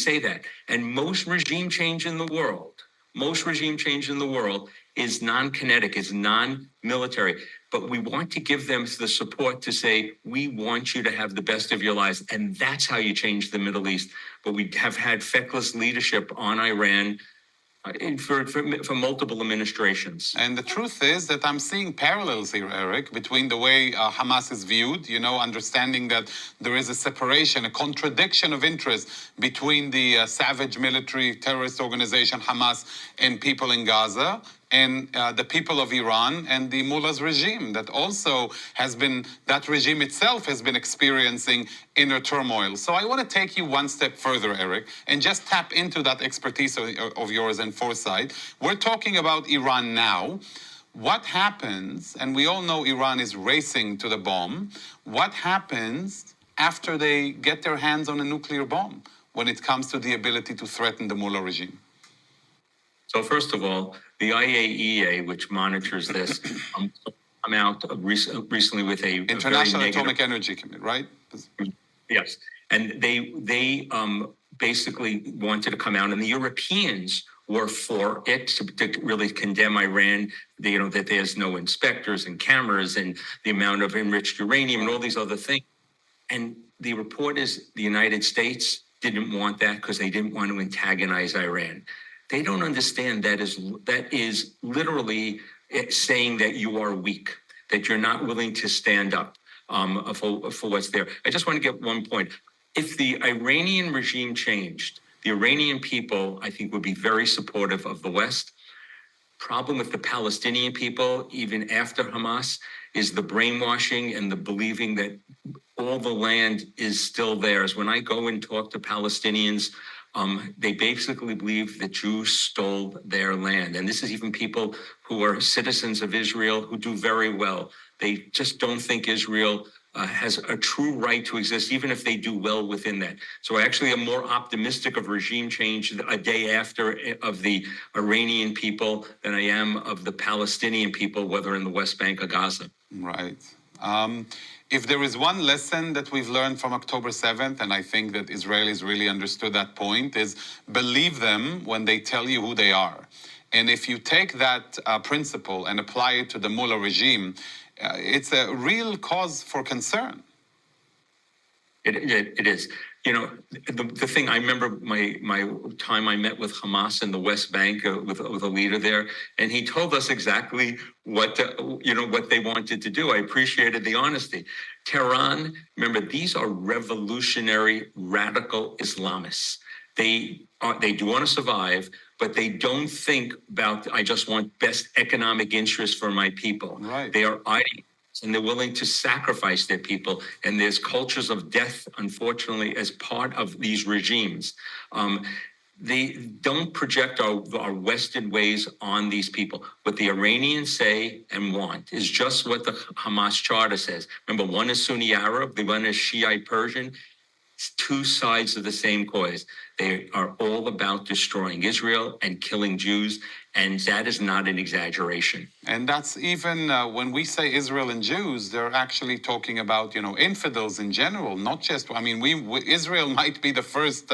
say that. And most regime change in the world is non-kinetic, is non-military. But we want to give them the support to say, we want you to have the best of your lives. And that's how you change the Middle East. But we have had feckless leadership on Iran for multiple administrations. And the truth is that I'm seeing parallels here, Eric, between the way Hamas is viewed, understanding that there is a separation, a contradiction of interest between the savage military terrorist organization Hamas and people in Gaza, and the people of Iran and the mullah's regime that also that regime itself has been experiencing inner turmoil. So I want to take you one step further, Eric, and just tap into that expertise of yours and foresight. We're talking about Iran now. What happens, and we all know Iran is racing to the bomb, what happens after they get their hands on a nuclear bomb when it comes to the ability to threaten the mullah regime? So first of all, the IAEA, which monitors this, come out recently with a International Atomic Energy Committee, right? Yes, and they basically wanted to come out, and the Europeans were for it to really condemn Iran. That there's no inspectors and cameras and the amount of enriched uranium and all these other things. And the report is the United States didn't want that because they didn't want to antagonize Iran. They don't understand that is literally saying that you are weak, that you're not willing to stand up for what's there. I just want to get one point. If the Iranian regime changed, the Iranian people, I think, would be very supportive of the West. Problem with the Palestinian people, even after Hamas, is the brainwashing and the believing that all the land is still theirs. When I go and talk to Palestinians, they basically believe that Jews stole their land. And this is even people who are citizens of Israel who do very well. They just don't think Israel has a true right to exist, even if they do well within that. So I actually am more optimistic of regime change a day after of the Iranian people than I am of the Palestinian people, whether in the West Bank or Gaza. Right. If there is one lesson that we've learned from October 7th, and I think that Israelis really understood that point, is believe them when they tell you who they are. And if you take that principle and apply it to the mullah regime, it's a real cause for concern. It is. The thing, I remember my time I met with Hamas in the West Bank with a leader there, and he told us exactly what they wanted to do. I appreciated the honesty. Tehran, remember, these are revolutionary, radical Islamists. They do want to survive, but they don't think about, I just want best economic interest for my people. Right. They are ideologues, and they're willing to sacrifice their people. And there's cultures of death, unfortunately, as part of these regimes. They don't project our Western ways on these people. What the Iranians say and want is just what the Hamas charter says. Remember, one is Sunni Arab, the one is Shiite Persian. It's two sides of the same coin. They are all about destroying Israel and killing Jews, and that is not an exaggeration. And that's even when we say Israel and Jews, they're actually talking about infidels in general, not just. Israel might be the first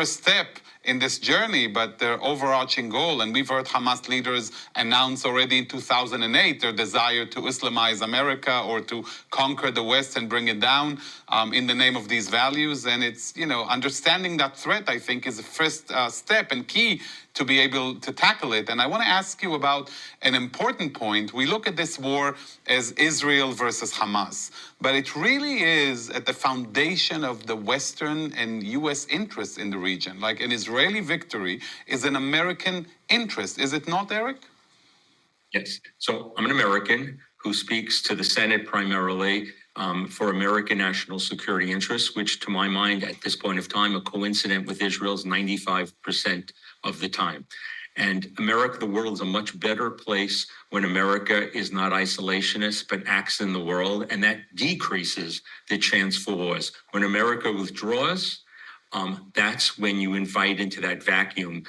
step in this journey, but their overarching goal, and we've heard Hamas leaders announce already in 2008 their desire to Islamize America or to conquer the West and bring it down in the name of these values. And it's, understanding that threat, I think, is the first step and key to be able to tackle it. And I want to ask you about an important point. We look at this war as Israel versus Hamas, but it really is at the foundation of the Western and U.S. interests in the region. Like an Israeli victory is an American interest, is it not, Eric? Yes. So I'm an American who speaks to the Senate primarily for American national security interests, which to my mind at this point of time are coincident with Israel's 95% of the time. And America, the world is a much better place when America is not isolationist, but acts in the world, and that decreases the chance for wars. When America withdraws, that's when you invite into that vacuum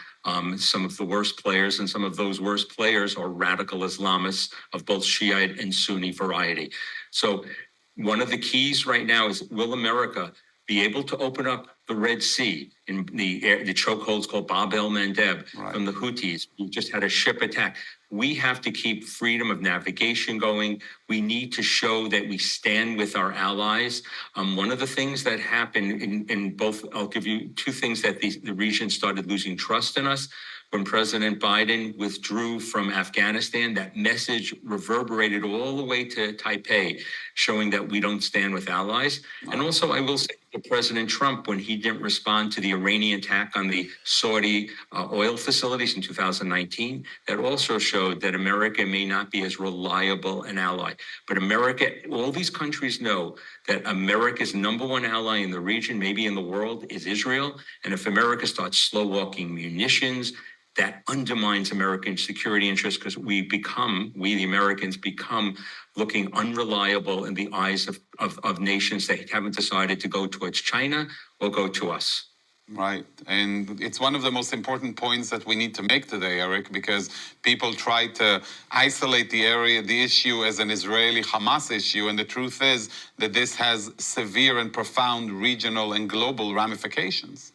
some of the worst players, and some of those worst players are radical Islamists of both Shiite and Sunni variety. So one of the keys right now is, will America be able to open up the Red Sea in the air, the chokeholds called Bab el Mandeb Right. from the Houthis. We just had a ship attack. We have to keep freedom of navigation going. We need to show that we stand with our allies. One of the things that happened in both, I'll give you two things that the region started losing trust in us. When President Biden withdrew from Afghanistan, that message reverberated all the way to Taipei, showing that we don't stand with allies. And also, I will say to President Trump, when he didn't respond to the Iranian attack on the Saudi oil facilities in 2019, that also showed that America may not be as reliable an ally. But America, all these countries know that America's number one ally in the region, maybe in the world, is Israel. And if America starts slow walking munitions, that undermines American security interests because we, the Americans, become looking unreliable in the eyes of nations that haven't decided to go towards China or go to us. Right. And it's one of the most important points that we need to make today, Eric, because people try to isolate the issue as an Israeli-Hamas issue. And the truth is that this has severe and profound regional and global ramifications.